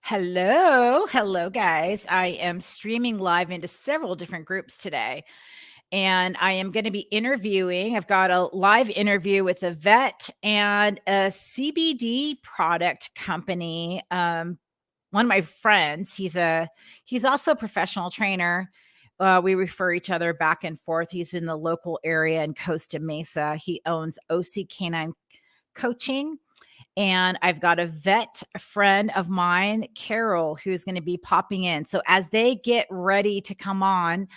Hello, guys. I am streaming live into several different groups today, and I am going to be interviewing. I've got a live interview with a vet and a CBD product company. One of my friends, he's also a professional trainer. We refer each other back and forth. He's in the local area in Costa Mesa. He owns OC Canine Coaching. And I've got a vet friend of mine, Carol, who's going to be popping in. So as they get ready to come on,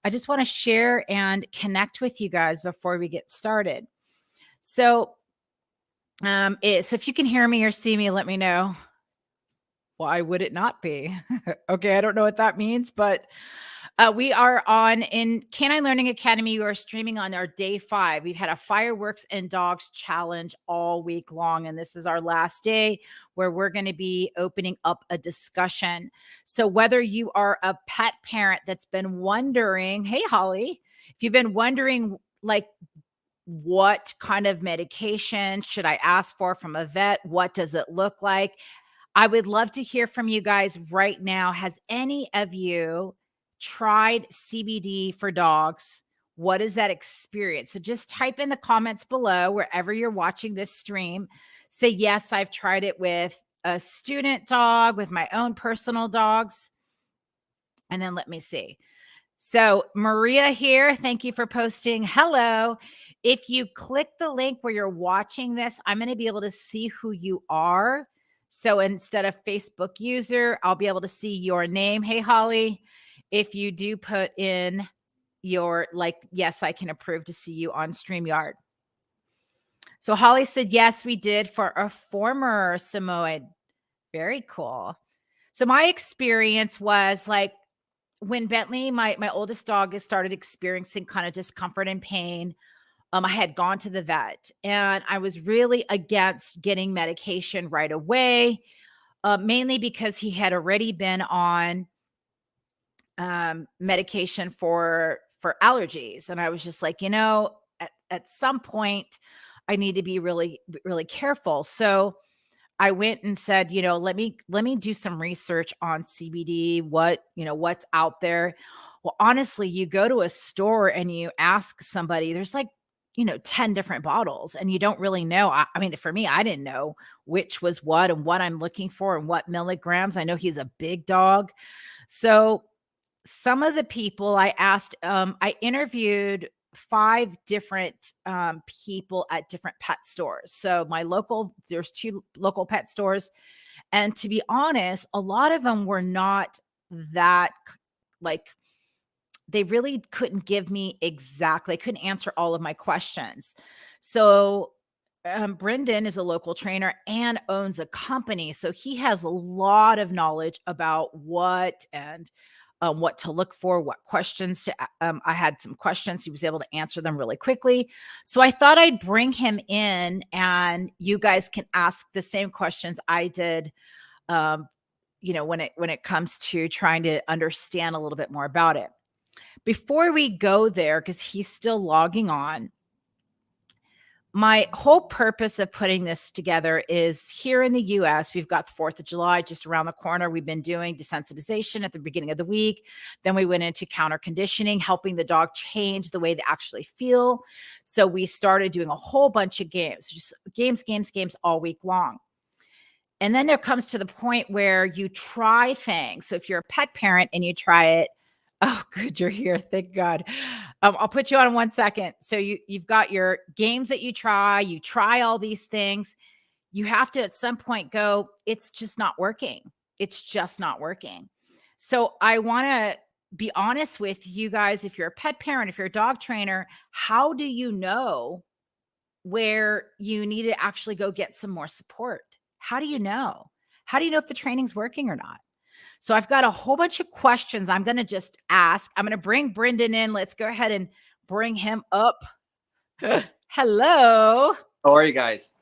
I just want to share and connect with you guys before we get started. So, so if you can hear me or see me, let me know. Why would it not be? Okay, I don't know what that means, but we are on in Canine Learning Academy. We are streaming on our day 5. We've had a fireworks and dogs challenge all week long, and this is our last day where we're going to be opening up a discussion. So whether you are a pet parent that's been wondering, hey Holly, if you've been wondering like what kind of medication should I ask for from a vet? What does it look like? I would love to hear from you guys right now. Has any of you tried CBD for dogs? What is that experience? So just type in the comments below wherever you're watching this stream. Say, yes, I've tried it with a student dog, with my own personal dogs. And then let me see. So Maria here, thank you for posting. Hello. If you click the link where you're watching this, I'm going to be able to see who you are. So instead of Facebook user, I'll be able to see your name. Hey, Holly, if you do put in your yes, I can approve to see you on StreamYard. So Holly said, yes, we did for a former Samoan. Very cool. So my experience was like when Bentley, my oldest dog, has started experiencing kind of discomfort and pain. I had gone to the vet and I was really against getting medication right away, mainly because he had already been on medication for allergies. And I was just like, at some point I need to be really, really careful. So I went and said, let me do some research on CBD, what's out there. Well, honestly, you go to a store and you ask somebody, there's 10 different bottles and you don't really know. I mean, for me, I didn't know which was what and what I'm looking for and what milligrams. I know he's a big dog. So some of the people I asked, I interviewed 5 different people at different pet stores. So there's 2 local pet stores. And to be honest, a lot of them were not that they really couldn't give me they couldn't answer all of my questions. So Bryndon is a local trainer and owns a company. So he has a lot of knowledge about what to look for, what questions to. I had some questions. He was able to answer them really quickly. So I thought I'd bring him in and you guys can ask the same questions I did, when it comes to trying to understand a little bit more about it. Before we go there, because he's still logging on, my whole purpose of putting this together is here in the US, we've got the 4th of July just around the corner. We've been doing desensitization at the beginning of the week. Then we went into counter conditioning, helping the dog change the way they actually feel. So we started doing a whole bunch of games, just games all week long. And then there comes to the point where you try things. So if you're a pet parent and you try it, oh, good, you're here. Thank God. I'll put you on in 1 second. So you've got your games that you try all these things. You have to at some point go, it's just not working. It's just not working. So I want to be honest with you guys. If you're a pet parent, if you're a dog trainer, how do you know where you need to actually go get some more support? How do you know? How do you know if the training's working or not? So I've got a whole bunch of questions I'm going to just ask. I'm going to bring Bryndon in. Let's go ahead and bring him up. Hello. How are you guys?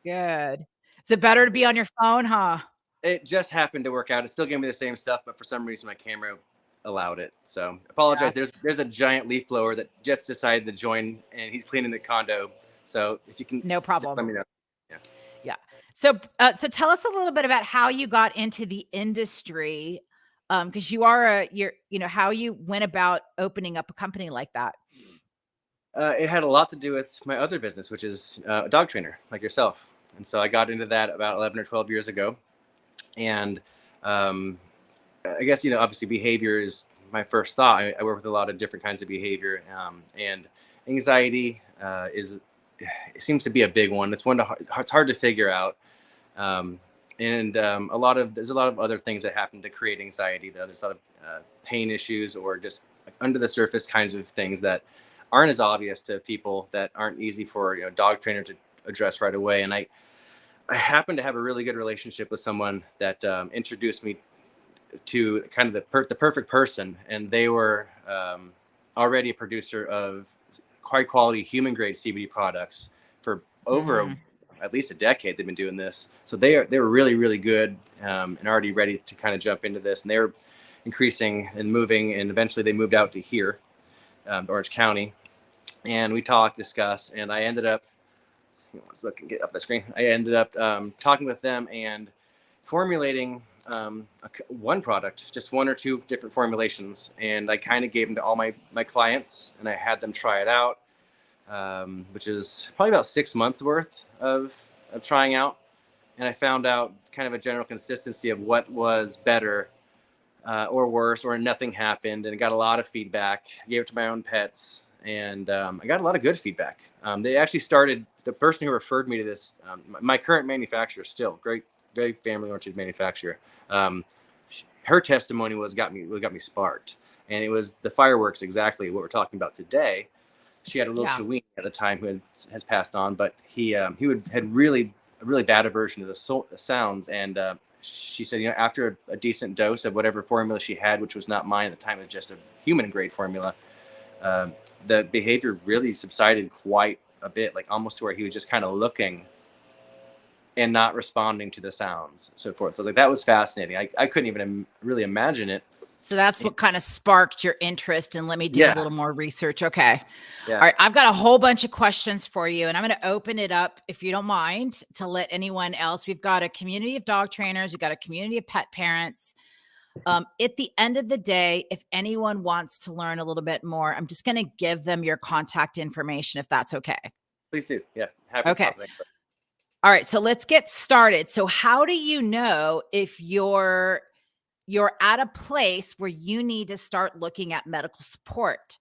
Good. Is it better to be on your phone, huh? It just happened to work out. It still gave me the same stuff, but for some reason my camera allowed it. So apologize. Yeah. There's a giant leaf blower that just decided to join, and he's cleaning the condo. So if you can, No problem. let me know. Yeah. So tell us a little bit about how you got into the industry, because how you went about opening up a company like that. It had a lot to do with my other business, which is a dog trainer like yourself. And so I got into that about 11 or 12 years ago. And um, I guess, obviously behavior is my first thought. I work with a lot of different kinds of behavior, and anxiety it seems to be a big one. It's hard to figure out. Um, and there's a lot of other things that happen to create anxiety. There's a lot of pain issues or just like under the surface kinds of things that aren't as obvious to people, that aren't easy for a dog trainer to address right away. And I happen to have a really good relationship with someone that introduced me to kind of the perfect person, and they were already a producer of high quality human grade CBD products for over at least a decade. They've been doing this, so they were really, really good, and already ready to kind of jump into this. And they were increasing and moving, and eventually they moved out to here, Orange County, and we talked, discussed, and I ended up. Let's look and get up the screen. I ended up talking with them and formulating one product, just one or two different formulations, and I kind of gave them to all my clients, and I had them try it out, which is probably about 6 months worth of trying out, and I found out kind of a general consistency of what was better or worse, or nothing happened, and I got a lot of feedback. I gave it to my own pets, and I got a lot of good feedback. They actually started, the person who referred me to this, my current manufacturer, still great, very family-oriented manufacturer. Her testimony got me sparked, and it was the fireworks, exactly what we're talking about today. She had a little Chiweenie at the time who has passed on, but he had a really bad aversion to the sounds, and she said, after a decent dose of whatever formula she had, which was not mine at the time, it was just a human grade formula, the behavior really subsided quite a bit, like almost to where he was just kind of looking and not responding to the sounds, so forth. So I was like, that was fascinating. I couldn't even really imagine it. So that's what kind of sparked your interest, and let me do a little more research. Okay. Yeah. All right. I've got a whole bunch of questions for you, and I'm going to open it up, if you don't mind, to let anyone else. We've got a community of dog trainers. We've got a community of pet parents. At the end of the day, if anyone wants to learn a little bit more, I'm just going to give them your contact information, if that's okay. Please do. Yeah. Happy okay. All right. So let's get started. So how do you know if you're at a place where you need to start looking at medical support?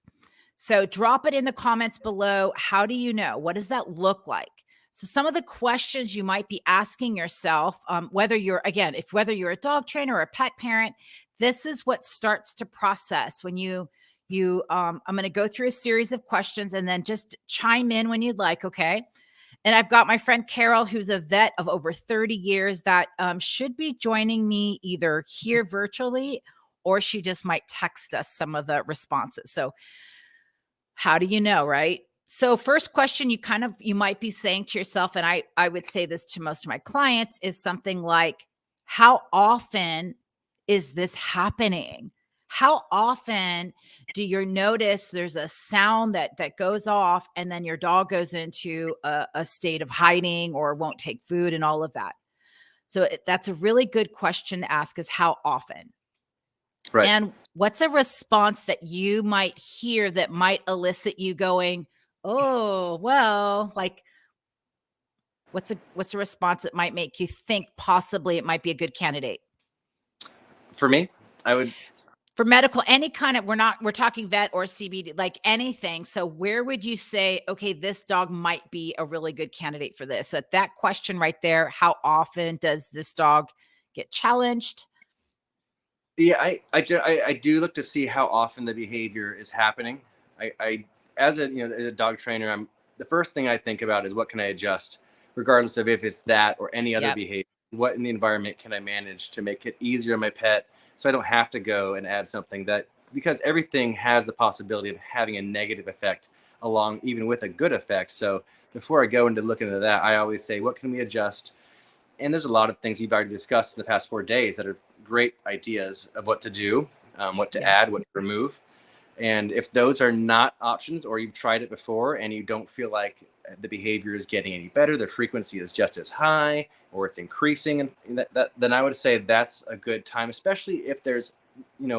So drop it in the comments below. How do you know? What does that look like? So some of the questions you might be asking yourself, whether you're a dog trainer or a pet parent, this is what starts to process when I'm going to go through a series of questions, and then just chime in when you'd like. Okay. And I've got my friend Carol, who's a vet of over 30 years, that should be joining me either here virtually, or she just might text us some of the responses. So how do you know, right? So first question you might be saying to yourself, and I would say this to most of my clients, is something like, how often is this happening? How often do you notice there's a sound that goes off, and then your dog goes into a state of hiding or won't take food and all of that? So that's a really good question to ask, is how often? Right. And what's a response that you might hear that might elicit you going, oh, well, like, what's a response that might make you think possibly it might be a good candidate? For me, I would. For medical, any kind of, we're talking vet or CBD, like anything. So where would you say, okay, this dog might be a really good candidate for this? So that question right there, how often does this dog get challenged? Yeah, I do look to see how often the behavior is happening. I as a dog trainer, the first thing I think about is what can I adjust, regardless of if it's that or any other behavior. What in the environment can I manage to make it easier on my pet, so I don't have to go and add something that, because everything has the possibility of having a negative effect along, even with a good effect. So before I go into looking into that, I always say, what can we adjust? And there's a lot of things you've already discussed in the past 4 days that are great ideas of what to do, what to add, what to remove. And if those are not options, or you've tried it before and you don't feel like the behavior is getting any better, the frequency is just as high, or it's increasing, and then I would say that's a good time, especially if there's,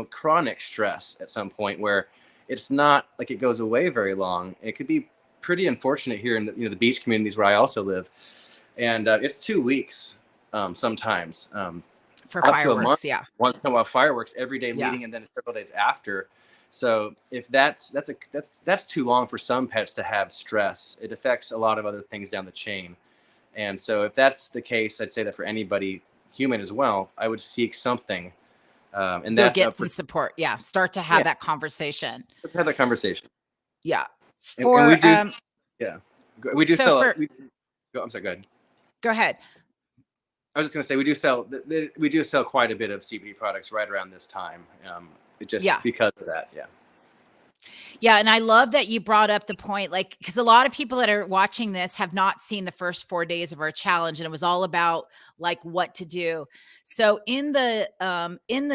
chronic stress at some point where it's not like it goes away very long. It could be pretty unfortunate here in the beach communities where I also live, and it's 2 weeks sometimes, For up to a month. fireworks, yeah. Once in a while, fireworks every day Yeah. leading, and then several days after. So if that's too long for some pets to have stress, it affects a lot of other things down the chain. And so if that's the case, I'd say that for anybody, human as well, I would seek something. And Go that's get some support. Yeah. Start to have that conversation. let's have that conversation. Yeah. And we For do, yeah, we do so sell. for I'm sorry. Go ahead. go ahead. I was just going to say we do sell quite a bit of CBD products right around this time. It just because of that. Yeah. Yeah. And I love that you brought up the point, like, because a lot of people that are watching this have not seen the first 4 days of our challenge, and it was all about like what to do. So in the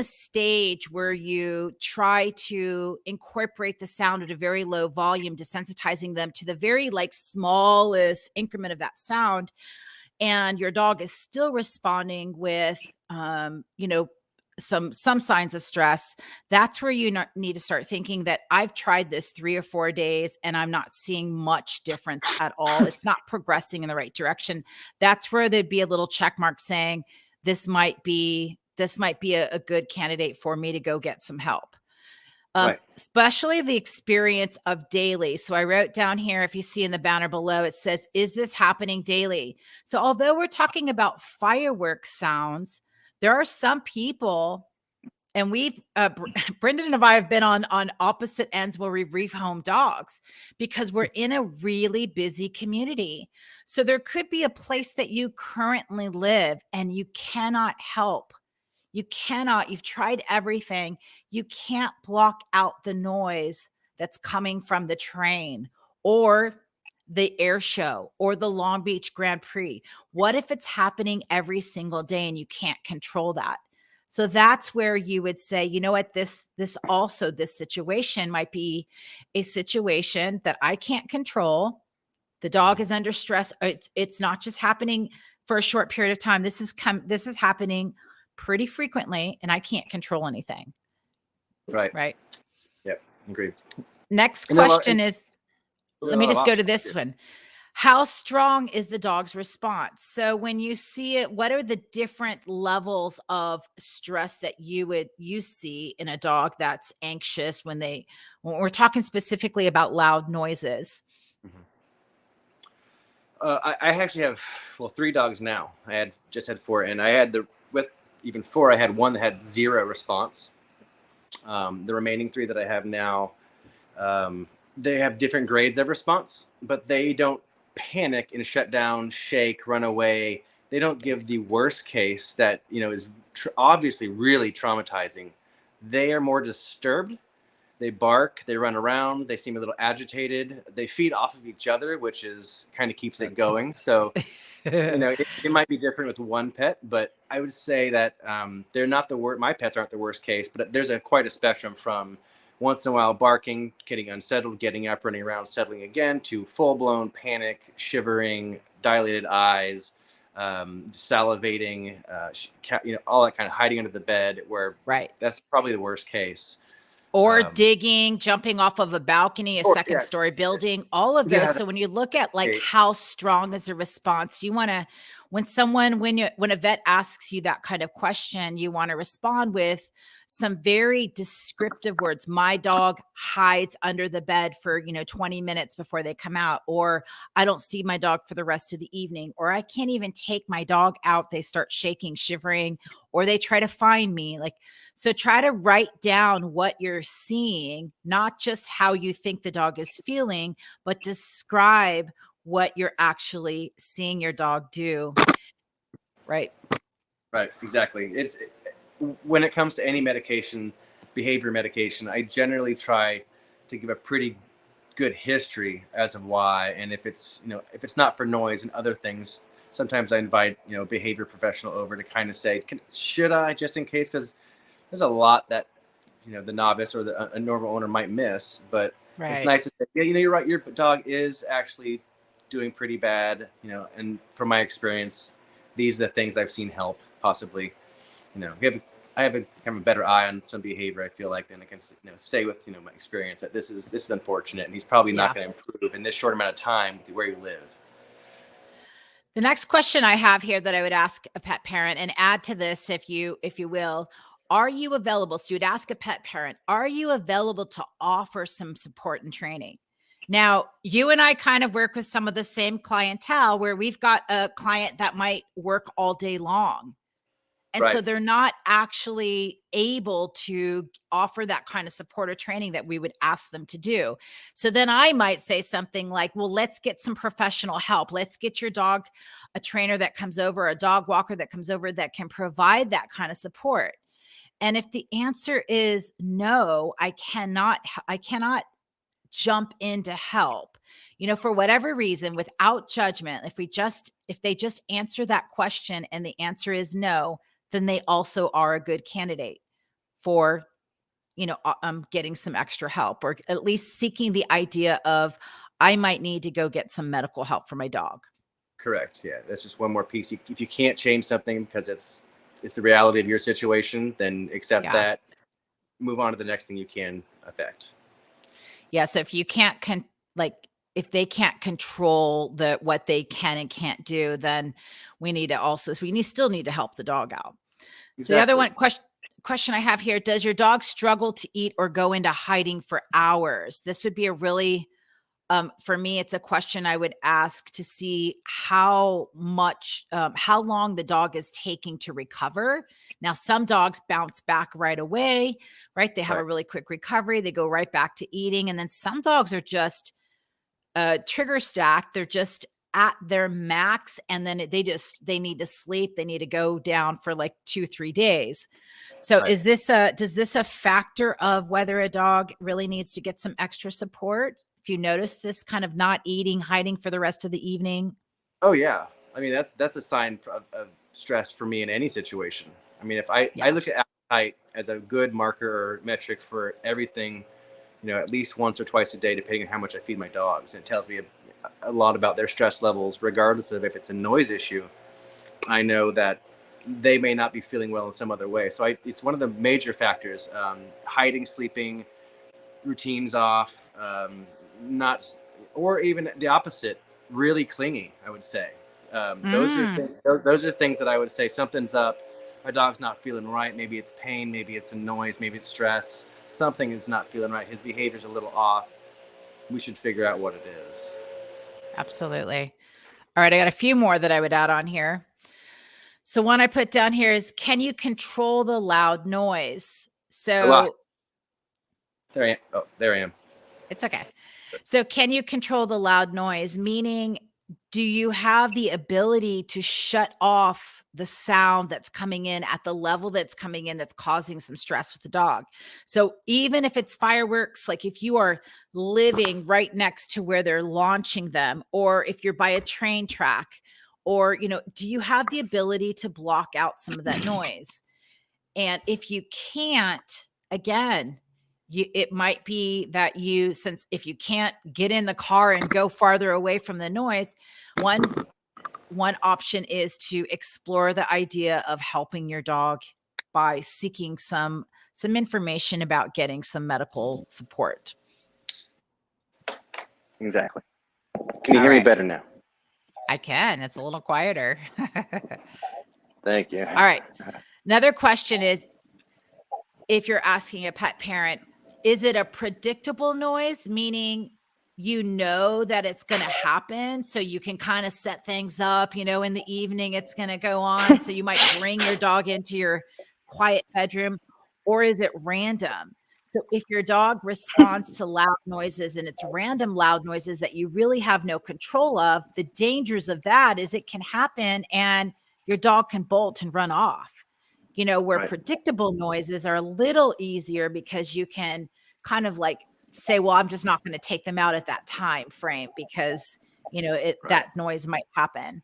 stage where you try to incorporate the sound at a very low volume, desensitizing them to the very like smallest increment of that sound, and your dog is still responding with some signs of stress, that's where you need to start thinking that I've tried this 3 or 4 days and I'm not seeing much difference at all. It's not progressing in the right direction. That's where there'd be a little check mark saying this might be a good candidate for me to go get some help. Right. Especially the experience of daily. So I wrote down here, if you see in the banner below, it says, is this happening daily? So although we're talking about fireworks sounds, there are some people, and we've, Bryndon and I have been on opposite ends where we rehome dogs because we're in a really busy community. So there could be a place that you currently live and you cannot help. You've tried everything. You can't block out the noise that's coming from the train or the air show or the Long Beach Grand Prix. What if it's happening every single day and you can't control that? So that's where you would say, you know what, this situation might be a situation that I can't control. The dog is under stress. It's not just happening for a short period of time. This is happening pretty frequently, and I can't control anything. Right. Right. Yep. Agreed. Next question is, let me just go to this one. How strong is the dog's response? So when you see it, what are the different levels of stress that you see in a dog that's anxious when we're talking specifically about loud noises? Mm-hmm. I actually have 3 dogs now. I just had 4, and I had with even 4. I had one that had 0 response. The remaining 3 that I have now, they have different grades of response, but they don't panic and shut down, shake, run away. They don't give the worst case that is obviously really traumatizing. They are more disturbed. They bark, they run around, they seem a little agitated. They feed off of each other, which is kind of keeps it going. So, it might be different with one pet, but I would say that they're not the worst. My pets aren't the worst case, but there's quite a spectrum from once in a while barking, getting unsettled, getting up, running around, settling again, to full-blown panic, shivering, dilated eyes, salivating, all that kind of hiding under the bed, where that's probably the worst case. Or digging, jumping off of a balcony, a second-story building, all of those. So when you look at like how strong is a response, you want to, when a vet asks you that kind of question, you want to respond with some very descriptive words. My dog hides under the bed for 20 minutes before they come out, or I don't see my dog for the rest of the evening, or I can't even take my dog out. They start shaking, shivering, or they try to find me. So try to write down what you're seeing, not just how you think the dog is feeling, but describe what you're actually seeing your dog do. Right. Right. Exactly. When it comes to any medication, behavior medication, I generally try to give a pretty good history as of why. And if it's not for noise and other things, sometimes I invite, a behavior professional over to kind of say, should I, just in case, because there's a lot that, the novice or a normal owner might miss, but it's nice to say, yeah, you're right. Your dog is actually doing pretty bad, and from my experience, these are the things I've seen help possibly, I have a kind of a better eye on some behavior. I feel like then I can say with my experience that this is unfortunate, and he's probably not Yeah. going to improve in this short amount of time with where you live. The next question I have here that I would ask a pet parent, and add to this if you will, are you available? So you'd ask a pet parent, are you available to offer some support and training? Now, you and I kind of work with some of the same clientele where we've got a client that might work all day long. And so Right. they're not actually able to offer that kind of support or training that we would ask them to do. So then I might say something like, well, let's get some professional help. Let's get your dog a trainer that comes over, a dog walker that comes over that can provide that kind of support. And if the answer is no, I cannot jump in to help, for whatever reason, without judgment. If they just answer that question and the answer is no, then they also are a good candidate for, getting some extra help, or at least seeking the idea of, I might need to go get some medical help for my dog. Correct. Yeah, that's just one more piece. If you can't change something because it's the reality of your situation, then accept Yeah. that. Move on to the next thing you can affect. Yeah. So if you can't if they can't control what they can and can't do, then still need to help the dog out. Exactly. So the other question I have here, does your dog struggle to eat or go into hiding for hours? This would be a really, for me, it's a question I would ask to see how long the dog is taking to recover. Now, some dogs bounce back right away, right? They have a really quick recovery. They go right back to eating. And then some dogs are just trigger stacked. They're just at their max, and then they need to sleep. They need to go down for like 2-3 days. So does this a factor of whether a dog really needs to get some extra support? If you notice this kind of not eating, hiding for the rest of the evening? Oh yeah. I mean, that's a sign of stress for me in any situation. I mean, if I look at appetite as a good marker or metric for everything, at least once or twice a day, depending on how much I feed my dogs. And it tells me a lot about their stress levels, regardless of if it's a noise issue. I know that they may not be feeling well in some other way. So it's one of the major factors. Hiding, sleeping, routines off, or even the opposite, really clingy, I would say. Those are things that I would say something's up. My dog's not feeling right. Maybe it's pain, maybe it's a noise, maybe it's stress. Something is not feeling right. His behavior's a little off. We should figure out what it is. Absolutely. All right, I got a few more that I would add on here. So one I put down here is, can you control the loud noise? So there I am. Oh, there I am. It's okay. So can you control the loud noise? Meaning, do you have the ability to shut off the sound that's coming in at the level that's coming in that's causing some stress with the dog? So even if it's fireworks, like if you are living right next to where they're launching them, or if you're by a train track, or, do you have the ability to block out some of that noise? And if you can't, again, it might be that since if you can't get in the car and go farther away from the noise, one option is to explore the idea of helping your dog by seeking some information about getting some medical support. Exactly. Can you hear me better now? I can. It's a little quieter. Thank you. All right. Another question is, if you're asking a pet parent, is it a predictable noise? Meaning, that it's going to happen. So you can kind of set things up, in the evening, it's going to go on. So you might bring your dog into your quiet bedroom, or is it random? So if your dog responds to loud noises and it's random loud noises that you really have no control of, the dangers of that is it can happen and your dog can bolt and run off. Where predictable noises are a little easier because you can kind of like say, well, I'm just not going to take them out at that time frame because, that noise might happen.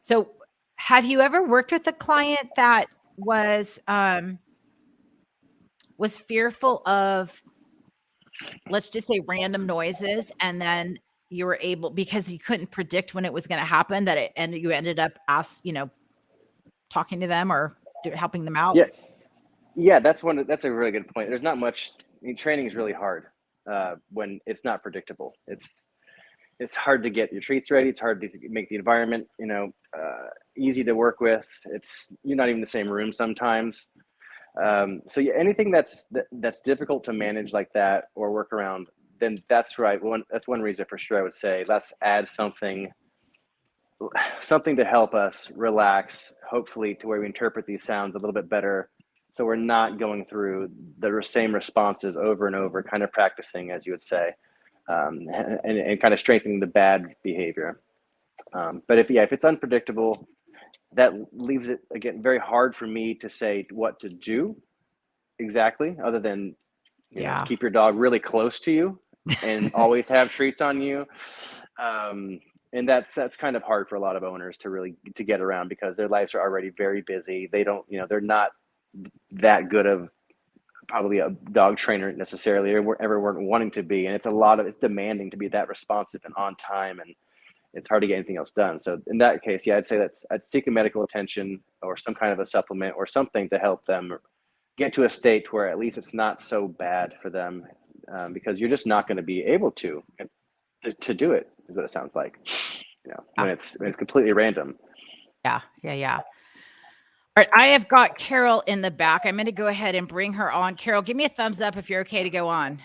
So have you ever worked with a client that was fearful of, let's just say, random noises, and then you were able, because you couldn't predict when it was going to happen, and you ended up talking to them or helping them out? Yeah, that's a really good point. There's not much. I mean, training is really hard when it's not predictable. It's hard to get your treats ready. It's hard to make the environment, easy to work with. You're not even in the same room sometimes. So yeah, anything that's difficult to manage like that or work around, then that's right. That's one reason for sure. I would say let's add something to help us relax, hopefully to where we interpret these sounds a little bit better, so we're not going through the same responses over and over, kind of practicing, as you would say, and kind of strengthening the bad behavior. But if it's unpredictable, that leaves it, again, very hard for me to say what to do exactly, other than keep your dog really close to you and always have treats on you. And that's kind of hard for a lot of owners to get around, because their lives are already very busy. They don't, they're not that good of probably a dog trainer necessarily, or ever weren't wanting to be. And it's demanding to be that responsive and on time, and it's hard to get anything else done. So in that case, I'd say I'd seek a medical attention or some kind of a supplement or something to help them get to a state where at least it's not so bad for them, because you're just not going to be able to do it, is what it sounds like, when it's completely random. Yeah. All right, I have got Carol in the back. I'm going to go ahead and bring her on. Carol, give me a thumbs up if you're okay to go on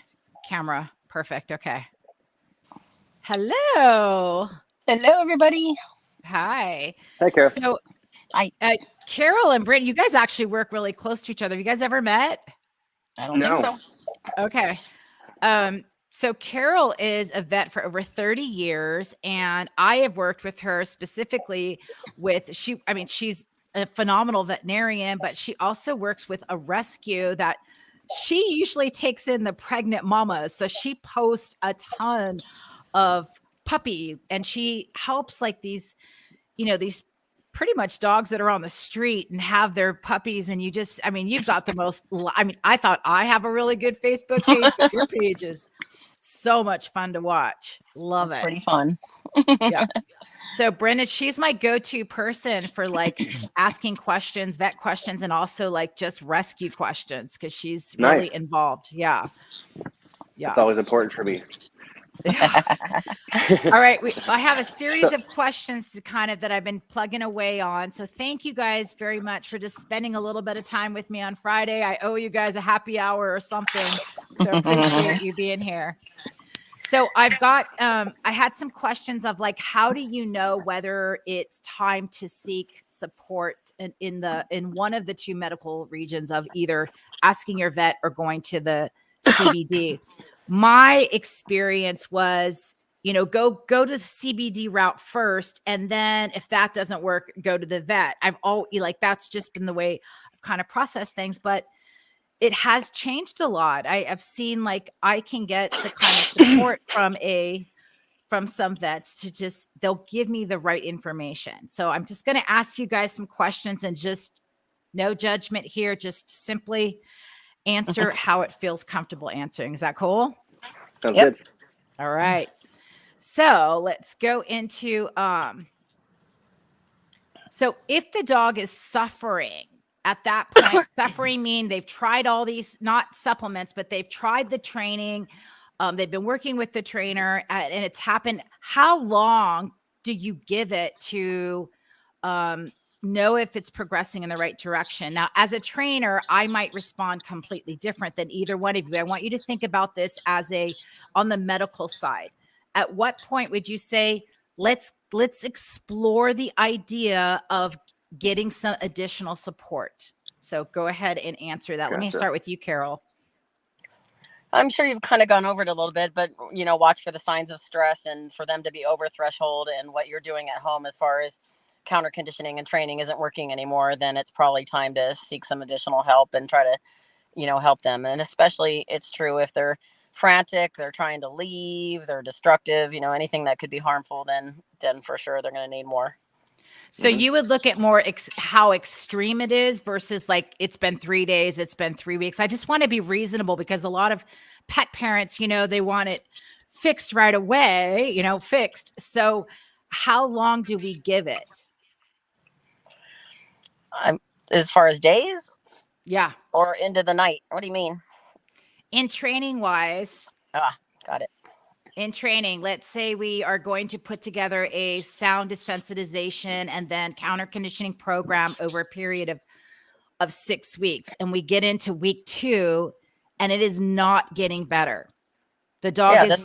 camera. Perfect. Okay. Hello, everybody. Hi, Hi, Carol. So, Hi. Carol and Bryndon, you guys actually work really close to each other. Have you guys ever met? I don't think so. Okay. So Carol is a vet for over 30 years, and I have worked with her specifically she's a phenomenal veterinarian, but she also works with a rescue that she usually takes in the pregnant mamas. So she posts a ton of puppy, and she helps like these pretty much dogs that are on the street and have their puppies. And you've got the most, I thought I have a really good Facebook page, but your page is so much fun to watch. Love it. Pretty fun. Yeah. So Bryndon, she's my go-to person for like asking questions, vet questions, and also like just rescue questions, because she's really involved. Yeah. It's always important for me. All right. I have a series of questions that I've been plugging away on. So thank you guys very much for just spending a little bit of time with me on Friday. I owe you guys a happy hour or something. So appreciate you being here. So I've got, I had some questions of like, how do you know whether it's time to seek support in one of the two medical regions of either asking your vet or going to the CBD? My experience was, go to the CBD route first. And then if that doesn't work, go to the vet. That's just been the way I've kind of processed things, but it has changed a lot. I've seen like I can get the kind of support from some vets they'll give me the right information. So I'm just going to ask you guys some questions, and just no judgment here. Just simply answer how it feels comfortable answering. Is that cool? Sounds good. All right. So let's go into, so if the dog is suffering at that point, suffering mean they've tried all these, not supplements, but they've tried the training. They've been working with the trainer and it's happened. How long do you give it to, know if it's progressing in the right direction? Now, as a trainer, I might respond completely different than either one of you. I want you to think about this on the medical side. At what point would you say, let's explore the idea of getting some additional support? So go ahead and answer that. Gotcha. Let me start with you, Carol. I'm sure you've kind of gone over it a little bit, but watch for the signs of stress and for them to be over threshold, and what you're doing at home as far as counter conditioning and training isn't working anymore, then it's probably time to seek some additional help and try to, help them. And especially it's true if they're frantic, they're trying to leave, they're destructive, anything that could be harmful, then for sure they're going to need more. So you would look at more how extreme it is versus like, it's been 3 days, it's been 3 weeks. I just want to be reasonable, because a lot of pet parents, they want it fixed right away, fixed. So how long do we give it? As far as days? Yeah. Or into the night? What do you mean? In training wise. Got it. In training, let's say we are going to put together a sound desensitization and then counter conditioning program over a period of 6 weeks. And we get into week 2 and it is not getting better. The dog is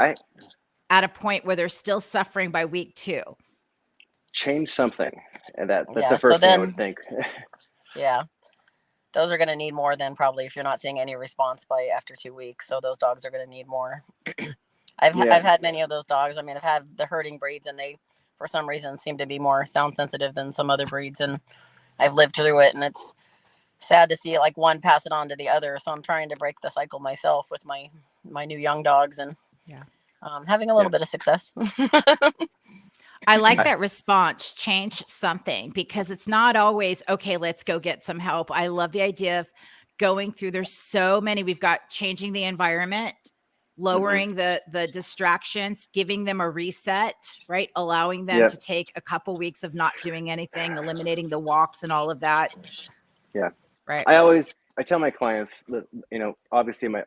at a point where they're still suffering by week 2. Change something. And that's the first thing I would think. Yeah. Those are going to need more than probably if you're not seeing any response by after 2 weeks. So those dogs are going to need more. I've had many of those dogs. I mean, I've had the herding breeds and they, for some reason, seem to be more sound sensitive than some other breeds. And I've lived through it, and it's sad to see like one pass it on to the other. So I'm trying to break the cycle myself with my new young dogs, and having a little bit of success. I like that response. Change something, because it's not always, okay, let's go get some help. I love the idea of going through. There's so many. We've got changing the environment, lowering the distractions, giving them a reset, right? Allowing them to take a couple weeks of not doing anything, eliminating the walks and all of that. Yeah. Right. I tell my clients that, obviously my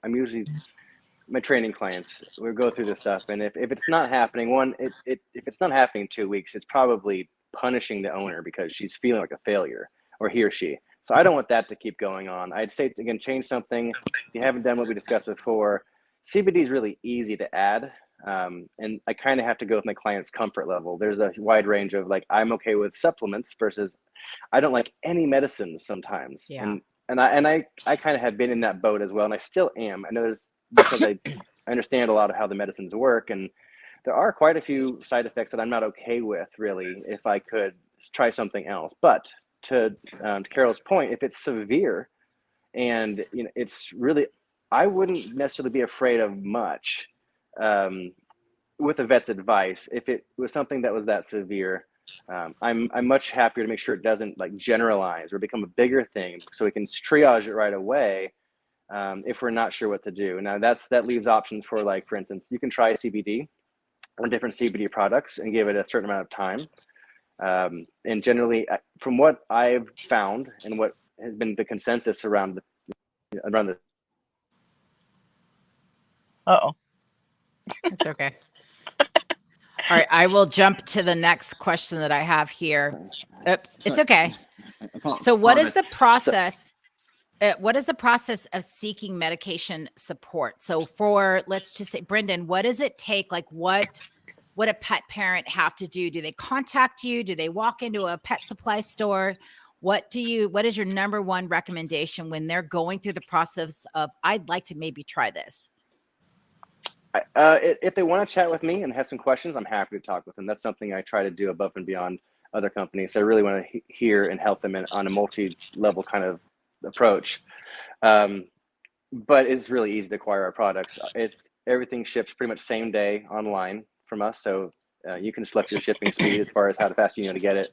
training clients, we go through this stuff. And if it's not happening, if it's not happening in 2 weeks, it's probably punishing the owner because she's feeling like a failure, or he or she. So I don't want that to keep going on. I'd say, again, change something. If you haven't done what we discussed before, CBD is really easy to add. And I kind of have to go with my client's comfort level. There's a wide range of I'm okay with supplements versus I don't like any medicines sometimes. Yeah. And I kind of have been in that boat as well. And I still am. I know because I understand a lot of how the medicines work. And there are quite a few side effects that I'm not okay with, really, if I could try something else. But to Carol's point, if it's severe and it's really, I wouldn't necessarily be afraid of much with a vet's advice. If it was something that was that severe, I'm much happier to make sure it doesn't generalize or become a bigger thing, so we can triage it right away if we're not sure what to do. Now that leaves options for for instance, you can try CBD or different CBD products and give it a certain amount of time. And generally, from what I've found and what has been the consensus around the It's okay. All right, I will jump to the next question that I have here. Oops, it's okay. So what is the process? What is the process of seeking medication support? So let's just say, Bryndon, what does it take? What a pet parent have to do? Do they contact you? Do they walk into a pet supply store? What is your number one recommendation when they're going through the process of, I'd like to maybe try this? If they want to chat with me and have some questions, I'm happy to talk with them. That's something I try to do above and beyond other companies. So I really want to hear and help them on a multi-level kind of approach. But it's really easy to acquire our products. Everything ships pretty much same day online from us. So you can select your shipping speed as far as how fast you know to get it.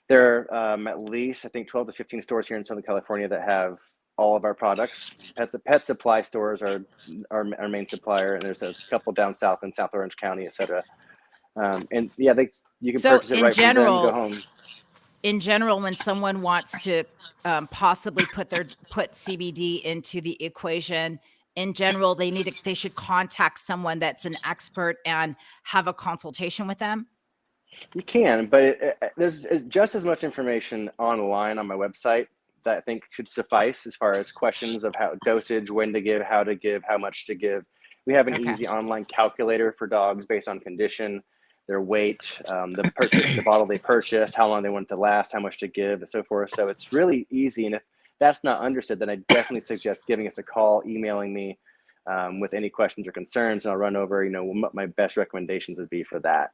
There are at least, I think, 12 to 15 stores here in Southern California that have all of our products. Pet supply stores are our main supplier, and there's a couple down south in South Orange County, et cetera. And you can purchase it right from them, go home. In general, when someone wants to possibly put CBD into the equation, in general, they should contact someone that's an expert and have a consultation with them. You can, but there's just as much information online on my website that I think should suffice as far as questions of how dosage, when to give, how much to give. We have an easy online calculator for dogs based on condition, their weight, the bottle they purchased, how long they want it to last, how much to give, and so forth. So it's really easy. And if that's not understood, then I definitely suggest giving us a call, emailing me with any questions or concerns, and I'll run over, what my best recommendations would be for that.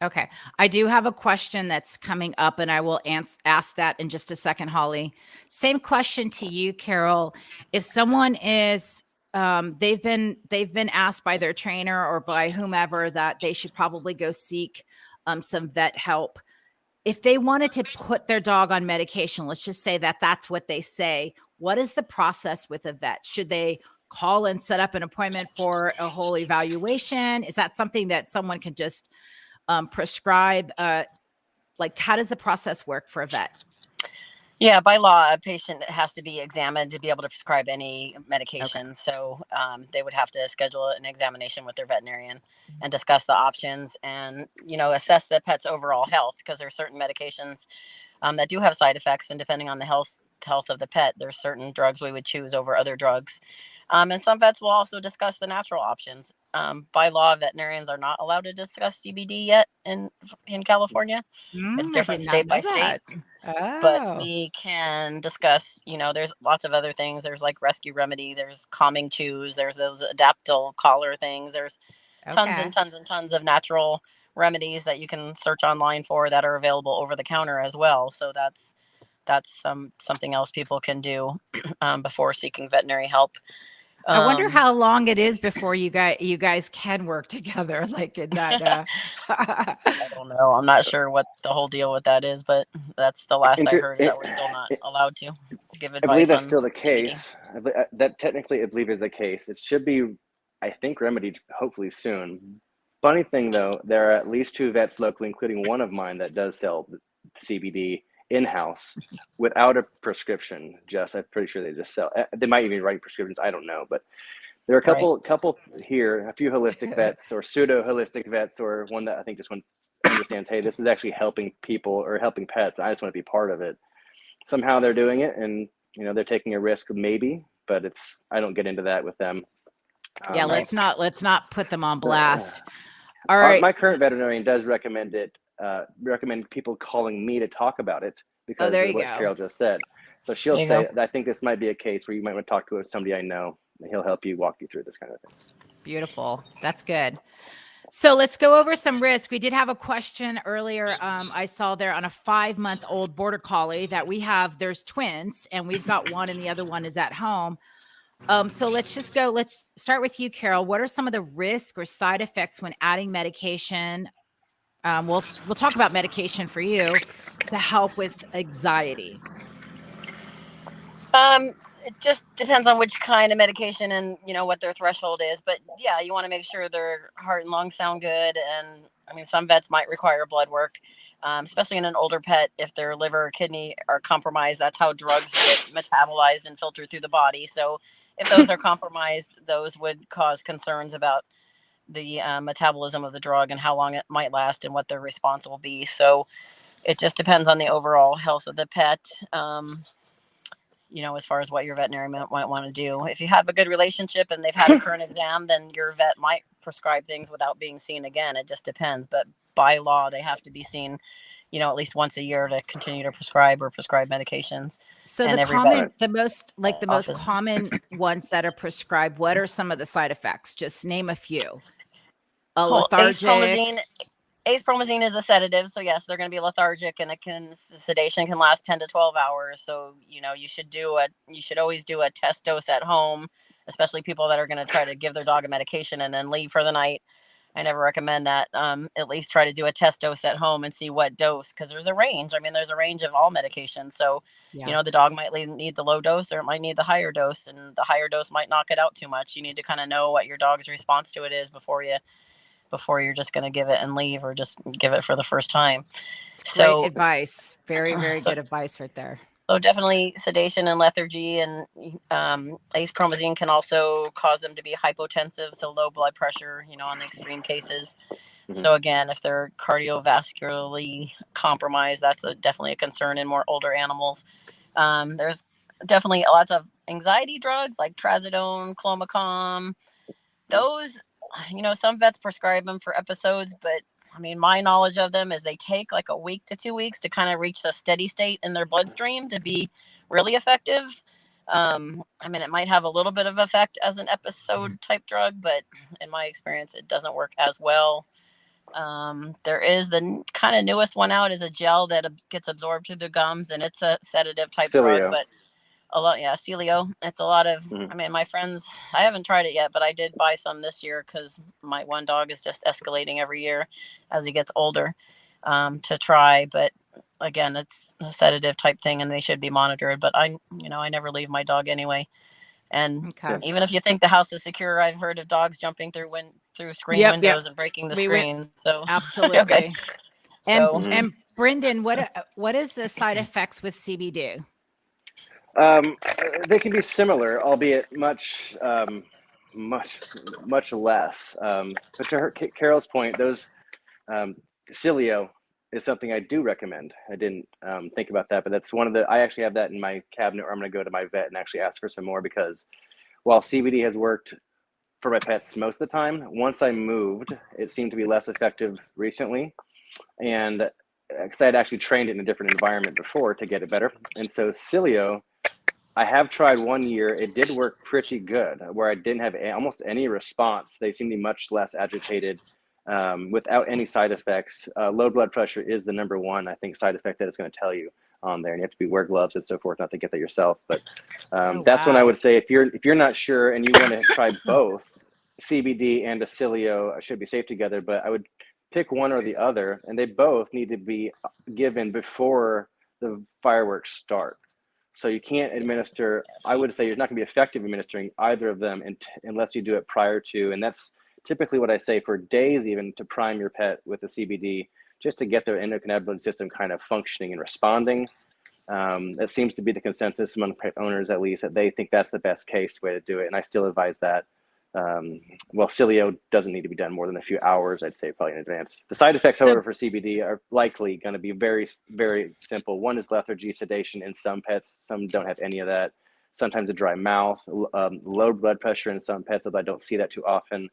Okay. I do have a question that's coming up, and I will ask that in just a second, Holly. Same question to you, Carol. If someone is, they've been asked by their trainer or by whomever that they should probably go seek some vet help. If they wanted to put their dog on medication, let's just say that that's what they say. What is the process with a vet? Should they call and set up an appointment for a whole evaluation? Is that something that someone can just prescribe? Like, how does the process work for a vet? Yeah, by law, a patient has to be examined to be able to prescribe any medication. Okay. So they would have to schedule an examination with their veterinarian and discuss the options and, assess the pet's overall health, because there are certain medications that do have side effects. And depending on the health of the pet, there's certain drugs we would choose over other drugs. And some vets will also discuss the natural options. By law, veterinarians are not allowed to discuss CBD yet in California. It's different state by state. Oh. But we can discuss, there's lots of other things. There's like rescue remedy, there's calming chews, there's those adaptable collar things. There's tons and tons and tons of natural remedies that you can search online for that are available over the counter as well. So that's something else people can do before seeking veterinary help. I wonder how long it is before you guys can work together, like in that. I don't know. I'm not sure what the whole deal with that is, but that's the last I heard, is that we're still not allowed to give advice. I believe that's still the case. That technically, I believe, is the case. It should be, I think, remedied hopefully soon. Funny thing though, there are at least 2 vets locally, including one of mine, that does sell CBD in-house without a prescription. I'm pretty sure they just sell. They might even write prescriptions. I don't know, but there are a couple here, a few holistic vets or pseudo holistic vets, or one that I think just understands, hey, this is actually helping people or helping pets. I just want to be part of it. Somehow they're doing it, and they're taking a risk maybe, but I don't get into that with them. Yeah, let's not put them on blast. All right. My current veterinarian does recommend people calling me to talk about it because of what Carol just said. So she'll say, I think this might be a case where you might want to talk to somebody I know, and he'll help you walk you through this kind of thing. Beautiful. That's good. So let's go over some risk. We did have a question earlier. I saw there on a 5-month-old border collie that there's twins, and we've got one and the other one is at home. So let's start with you, Carol. What are some of the risks or side effects when adding medication? We'll talk about medication for you to help with anxiety. It just depends on which kind of medication and what their threshold is. But yeah, you want to make sure their heart and lungs sound good. And some vets might require blood work, especially in an older pet. If their liver or kidney are compromised, that's how drugs get metabolized and filtered through the body. So if those are compromised, those would cause concerns about the metabolism of the drug and how long it might last and what their response will be. So it just depends on the overall health of the pet, as far as what your veterinarian might want to do. If you have a good relationship and they've had a current exam, then your vet might prescribe things without being seen again. It just depends. But by law, they have to be seen, at least once a year to continue to prescribe medications. So and the most common ones that are prescribed, what are some of the side effects? Just name a few. Lethargic. Acepromazine is a sedative, so yes, they're going to be lethargic, and sedation can last 10 to 12 hours. So you should always do a test dose at home, especially people that are going to try to give their dog a medication and then leave for the night. I never recommend that. At least try to do a test dose at home and see what dose, because there's a range. There's a range of all medications. So, the dog might need the low dose, or it might need the higher dose, and the higher dose might knock it out too much. You need to kind of know what your dog's response to it is before you're just going to give it and leave, or just give it for the first time. It's great advice. Very, very good advice right there. So definitely sedation and lethargy, and acepromazine can also cause them to be hypotensive, so low blood pressure, on the extreme cases. Mm-hmm. So again, if they're cardiovascularly compromised, that's definitely a concern in more older animals. There's definitely lots of anxiety drugs like trazodone, clomicalm. Those, some vets prescribe them for episodes, but my knowledge of them is they take like a week to 2 weeks to kind of reach the steady state in their bloodstream to be really effective. It might have a little bit of effect as an episode type drug, but in my experience, it doesn't work as well. There is the kind of newest one out is a gel that gets absorbed through the gums, and it's a sedative type drug, but Celio. It's a lot of, my friends, I haven't tried it yet, but I did buy some this year because my one dog is just escalating every year as he gets older, to try. But again, it's a sedative type thing, and they should be monitored. But I never leave my dog anyway. And Okay. even if you think the house is secure, I've heard of dogs jumping through screen Yep. windows and breaking the We went screen. So absolutely. okay. And So and Bryndon, what is the side effects with CBD? They can be similar, albeit much less. But to Carol's point, those Cilio is something I do recommend. I didn't think about that, but that's one of the. I actually have that in my cabinet, or I'm going to go to my vet and actually ask for some more, because while CBD has worked for my pets most of the time, once I moved, it seemed to be less effective recently, and because I had actually trained it in a different environment before to get it better, and so Cilio, I have tried 1 year. It did work pretty good, where I didn't have almost any response. They seem to be much less agitated, without any side effects. Low blood pressure is the number one, I think, side effect that it's going to tell you on there, and you have to wear gloves and so forth not to get that yourself. But that's when I would say, if you're not sure and you want to try both, CBD and a Cilio should be safe together. But I would pick one or the other, and they both need to be given before the fireworks start. So you can't administer, I would say you're not going to be effective administering either of them unless you do it prior to. And that's typically what I say, for days even, to prime your pet with the CBD, just to get their endocannabinoid system kind of functioning and responding. That seems to be the consensus among pet owners, at least, that they think that's the best case way to do it. And I still advise that. Well, Cilio doesn't need to be done more than a few hours, I'd say, probably in advance. The side effects, however, for CBD are likely going to be very, very simple. One is lethargy, sedation in some pets. Some don't have any of that. Sometimes a dry mouth, low blood pressure in some pets, although I don't see that too often.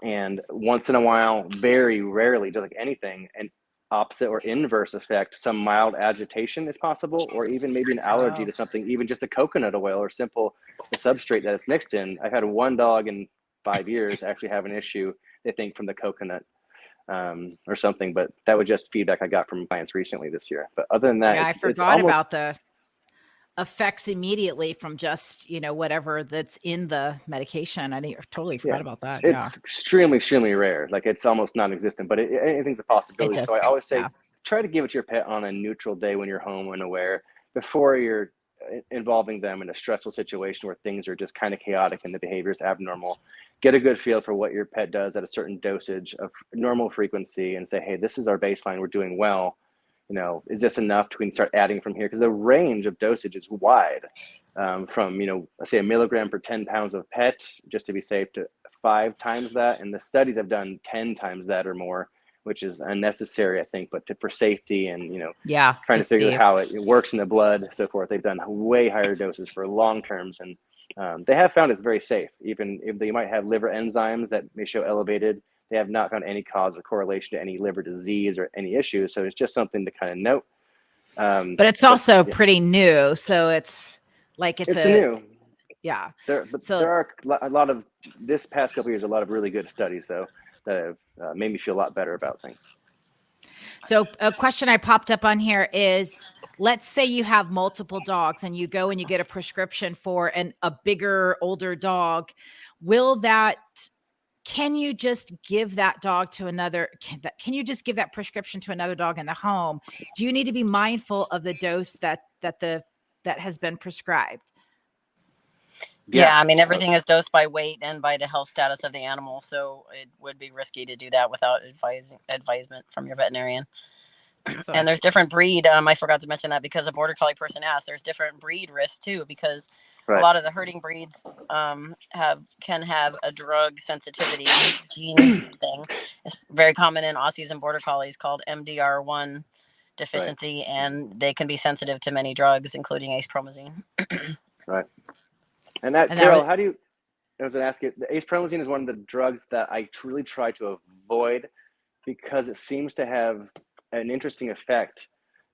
And once in a while, very rarely, just like anything, an opposite or inverse effect, some mild agitation is possible, or even maybe an allergy to something, even just a coconut oil or simple the substrate that it's mixed in. I've had one dog in 5 years actually have an issue, they think, from the coconut or something, but that was just feedback I got from clients recently this year. But other than that, Yeah, I forgot about the effects immediately from just, whatever that's in the medication. I totally forgot about that. It's extremely, extremely rare. Like, it's almost non-existent, but anything's a possibility. So I always say, try to give it to your pet on a neutral day when you're home and aware, before you're involving them in a stressful situation where things are just kind of chaotic and the behavior is abnormal. Get a good feel for what your pet does at a certain dosage of normal frequency and say, hey, this is our baseline. We're doing well. Is this enough? We can start adding from here, because the range of dosage is wide, from, let's say 1 milligram per 10 pounds of pet, just to be safe, to 5 times that. And the studies have done 10 times that or more, which is unnecessary, I think, but for safety and, trying to figure out how it works in the blood, so forth. They've done way higher doses for long terms. And they have found it's very safe. Even if they might have liver enzymes that may show elevated, they have not found any cause or correlation to any liver disease or any issues. So it's just something to kind of note. But it's also pretty new. So it's like, it's new. Yeah. There are a lot of, this past couple of years, a lot of really good studies, though, that have made me feel a lot better about things. So a question I popped up on here is, let's say you have multiple dogs and you go and you get a prescription for a bigger, older dog. Can you just give that dog to another? Can you just give that prescription to another dog in the home? Do you need to be mindful of the dose that has been prescribed? Yeah, I mean, everything is dosed by weight and by the health status of the animal, so it would be risky to do that without advisement from your veterinarian. And there's different breed. I forgot to mention that, because a border collie person asked. There's different breed risks too, because a lot of the herding breeds can have a drug sensitivity gene thing. It's very common in Aussies and border collies, called MDR1 deficiency, and they can be sensitive to many drugs, including acepromazine. Right. And Carol, I was going to ask you, the acepromazine is one of the drugs that I truly try to avoid, because it seems to have an interesting effect.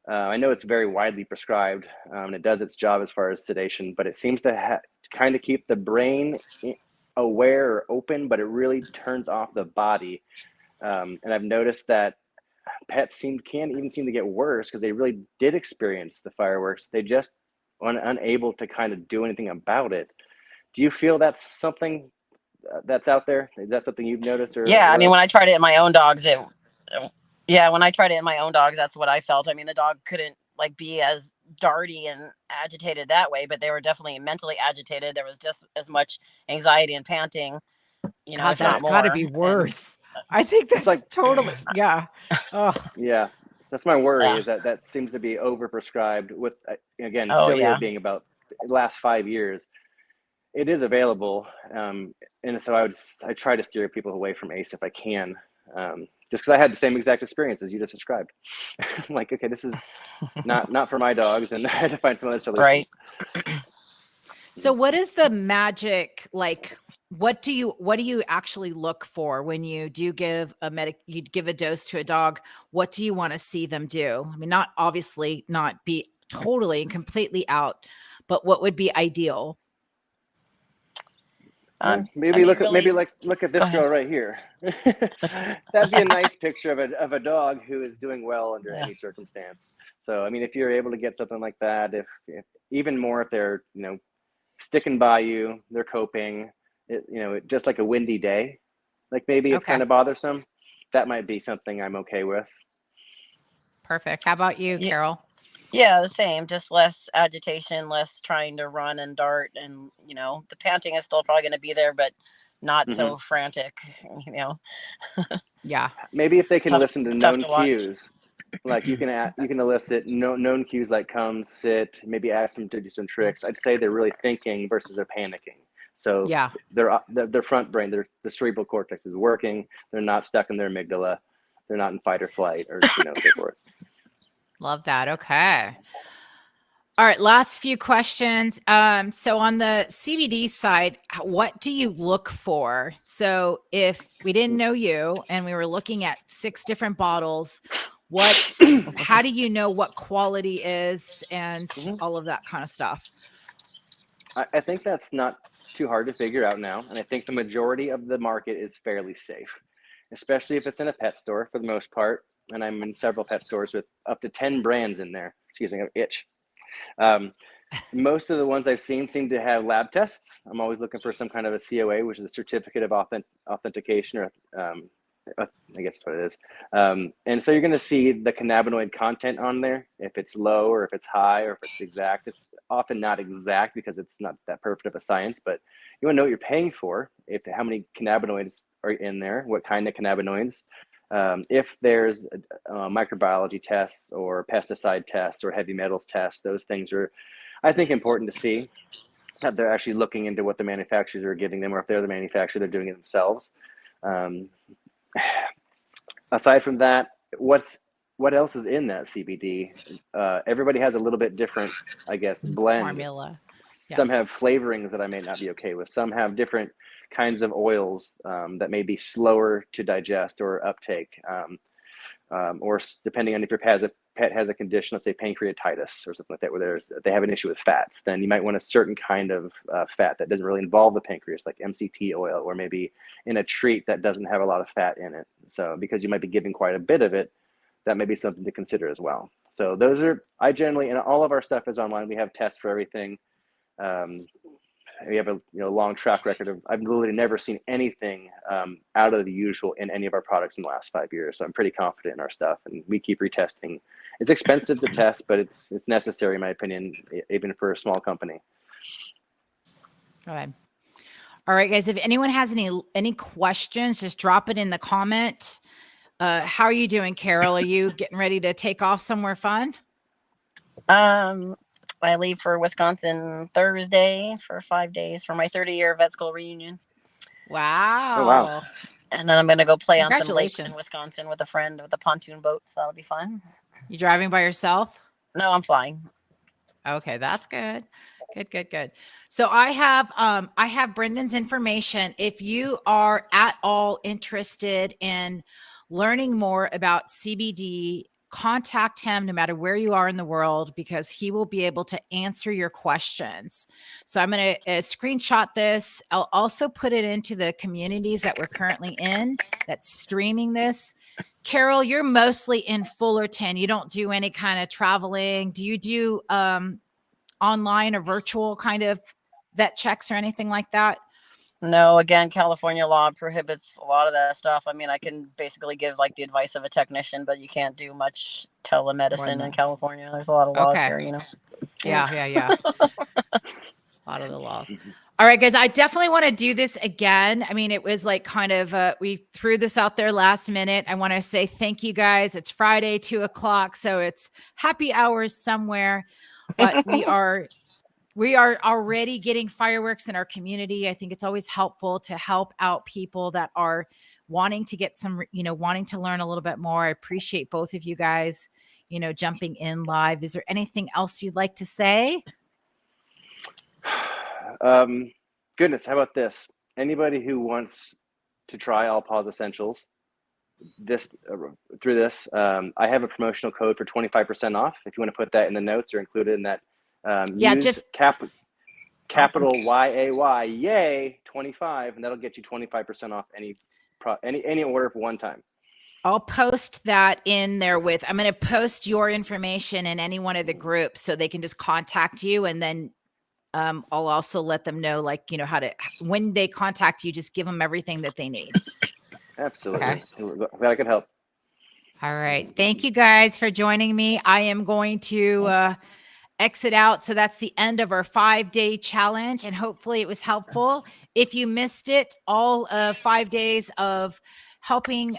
I know it's very widely prescribed, and it does its job as far as sedation, but it seems to kind of keep the brain aware or open, but it really turns off the body. And I've noticed that pets can't even seem to get worse, because they really did experience the fireworks. They just unable to kind of do anything about it. Do you feel that's something that's out there? Is that something you've noticed? I mean, when I tried it in my own dogs, that's what I felt. I mean, the dog couldn't like be as darty and agitated that way, but they were definitely mentally agitated. There was just as much anxiety and panting, you know, God, if not that's got to more. be And worse. I think It's like, that's totally, yeah. Oh, yeah, that's my worry yeah. is that seems to be overprescribed with, again, Oh CLA yeah. being about the last 5 years. It is available. And so I try to steer people away from ACE if I can. Just because I had the same exact experience as you just described. I'm like, okay, this is not for my dogs, and I had to find some other solutions. Right. so what is the magic, like, what do you actually look for when you do give you give a dose to a dog? What do you want to see them do? I mean, not obviously not be totally and completely out, but what would be ideal? Maybe look really, at go this ahead. girl right here. That'd be a nice picture of a dog who is doing well under Yeah. any circumstance. So I mean, if you're able to get something like that, if even more if they're sticking by you, they're coping. Just like a windy day, like maybe it's Okay. kind of bothersome. That might be something I'm okay with. Perfect. How about you, Yeah. Carol? Yeah, the same, just less agitation, less trying to run and dart. And, the panting is still probably going to be there, but not so frantic, Yeah. Maybe if they can listen to It's tough known to watch. cues, like you can elicit known cues like come, sit, maybe ask them to do some tricks. I'd say they're really thinking versus they're panicking. So Yeah. their front brain, the cerebral cortex is working. They're not stuck in their amygdala. They're not in fight or flight or so forth. Love that. Okay. All right. Last few questions. So on the CBD side, what do you look for? So if we didn't know you and we were looking at 6 different bottles, how do you know what quality is and all of that kind of stuff? I think that's not too hard to figure out now. And I think the majority of the market is fairly safe, especially if it's in a pet store for the most part. And I'm in several pet stores with up to 10 brands in there. Excuse me, I have itch. Most of the ones I've seen seem to have lab tests. I'm always looking for some kind of a COA, which is a certificate of authentication, or I guess that's what it is. And so you're going to see the cannabinoid content on there, if it's low or if it's high or if it's exact. It's often not exact because it's not that perfect of a science, but you want to know what you're paying for, how many cannabinoids are in there, what kind of cannabinoids. If there's microbiology tests or pesticide tests or heavy metals tests, those things are, I think, important to see that they're actually looking into what the manufacturers are giving them, or if they're the manufacturer, they're doing it themselves. Aside from that, what else is in that CBD? Everybody has a little bit different, I guess, blend. Formula. Yeah. Some have flavorings that I may not be okay with. Some have different kinds of oils that may be slower to digest or uptake, or depending on if your pet has a condition, let's say pancreatitis or something like that, where they have an issue with fats, then you might want a certain kind of fat that doesn't really involve the pancreas, like MCT oil, or maybe in a treat that doesn't have a lot of fat in it. So because you might be giving quite a bit of it, that may be something to consider as well. So those are, I generally, and all of our stuff is online. We have tests for everything. We have a long track record of, I've literally never seen anything out of the usual in any of our products in the last 5 years. So I'm pretty confident in our stuff, and we keep retesting. It's expensive to test, but it's necessary, in my opinion, even for a small company. Okay. All right, guys. If anyone has any questions, just drop it in the comment. How are you doing, Carol? Are you getting ready to take off somewhere fun? I leave for Wisconsin Thursday for 5 days for my 30-year vet school reunion. Wow. Oh, wow. And then I'm going to go play on some lakes Congratulations. in Wisconsin with a friend with a pontoon boat. So that'll be fun. You driving by yourself? No, I'm flying. Okay, that's good. Good. So I have Bryndon's information. If you are at all interested in learning more about CBD, contact him no matter where you are in the world, because he will be able to answer your questions. So I'm going to screenshot this. I'll also put it into the communities that we're currently in that's streaming this. Carol, you're mostly in Fullerton. You don't do any kind of traveling. Do you do online or virtual kind of vet checks or anything like that? No, again, California law prohibits a lot of that stuff. I mean, I can basically give like the advice of a technician, but you can't do much telemedicine in California. There's a lot of laws here, you know. Yeah. A lot of the laws. All right, guys, I definitely want to do this again. I mean, it was like kind of, we threw this out there last minute. I want to say thank you guys. It's Friday, 2:00. So it's happy hours somewhere, but we are already getting fireworks in our community. I think it's always helpful to help out people that are wanting to get some, wanting to learn a little bit more. I appreciate both of you guys, jumping in live. Is there anything else you'd like to say? Goodness, how about this? Anybody who wants to try All Paws Essentials, through this, I have a promotional code for 25% off. If you want to put that in the notes or include it in that, use capital YAY, yay, 25, and that'll get you 25% off any order for one time. I'll post that in there I'm going to post your information in any one of the groups so they can just contact you, and then I'll also let them know, when they contact you, just give them everything that they need. Absolutely. Okay. Glad I could help. All right. Thank you guys for joining me. I am going to exit out. So that's the end of our 5-day challenge, and hopefully it was helpful. If you missed it, all 5 days of helping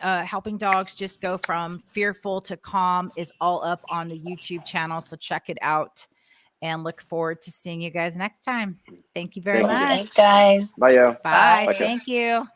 dogs just go from fearful to calm is all up on the YouTube channel. So check it out. And look forward to seeing you guys next time. Thank you very much. Thanks, guys. Bye, yo. Bye. Bye. Thank you.